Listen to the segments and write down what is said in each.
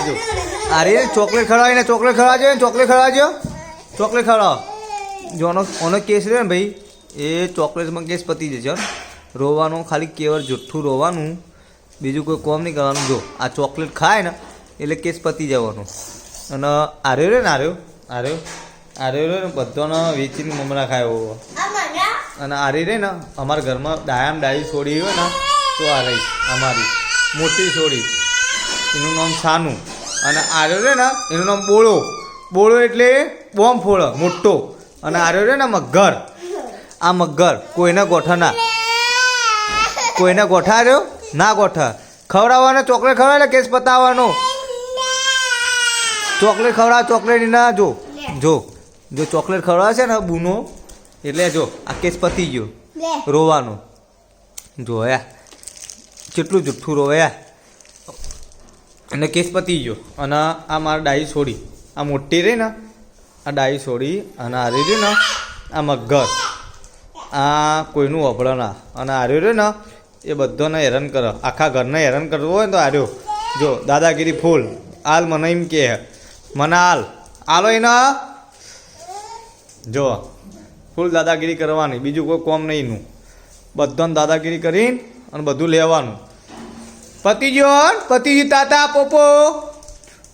જો અરે chocolate ખવડાવીને chocolate ખવડાવજો ને ચોકલેટ ખવડાવજો ચોકલેટ ખવડાવો જો ઓનો કેસ રહ્યો ને ભાઈ એ ચોકલેટમાં કેસ પતી જશે રોવાનું ખાલી કેવળ જુઠ્ઠું રોવાનું બીજું કોઈ કોમ નહીં કરવાનું જો આ ચોકલેટ ખાય ને એટલે કેસ પતી જવાનું અને આર્યો રે ને આર્યો ને બધાને વેચીને મમરા ખાય એવો અને આરી રે ને અમારા ઘરમાં ડાઈ છોડી હોય ને તો આ રહી અમારી મોટી છોડી એનું નામ સાનું અને આર્યો રે ને એનું નામ બોળો એટલે બોમ્બ ફોડો મોટો અને આર્યો રે ને મગર આ મગર કોઈને ગોઠા ના કોઈને ગોઠા આવ્યો ના ગોઠા ખવડાવવાનો ચોકલેટ ખવડાવે કેસ પતાવવાનો ચોકલેટ ખવડાવ ચોકલેટ ના જો ચોકલેટ ખવડાવે છે ને બૂનો એટલે જો આ કેસ પતી ગયો રોવાનું જો યા કેટલું જુઠ્ઠું રોવે યા અને કેસ પતી ગયો અને આ મારા ડાઈ છોડી આ મોટી રહી ને આ ડાઈ છોડી અને આ રહી ને આ મગર આ કોઈનું અભળ ના અને આર્યો રહ્યો ને એ બધાને હેરાન કરે આખા ઘરને હેરાન કરવું હોય ને તો આર્યો જો દાદાગીરી ફૂલ હાલ મને એમ કે મને હાલો એને જો ફૂલ દાદાગીરી કરવાની બીજું કોઈ કોમ નહીં એનું બધાને દાદાગીરી કરીને અને બધું લેવાનું પતી ગયું તાતા પોપો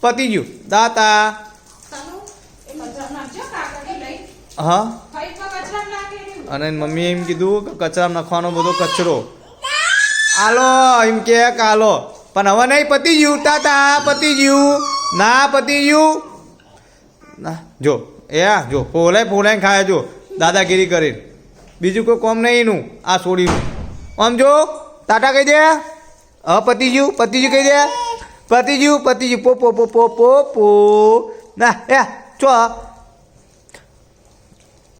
પતી ગયું દાતા હા અને મમ્મીએ એમ કીધું કે કચરામાં નાખવાનો બધો કચરો આલો એમ કે આલો પણ હવે નહીં પતી ગયું તાતા પતી ગયું ના પતી ગયું ના જો જો ફોલાઈને ખાય જો દાદાગીરી કરીને બીજું કોઈ કોમ નહીં એનું આ છોડીનું આમ જો ટાટા કહી દે હવે પતી ગયું કહી દે પતી ગયું પો ના ચો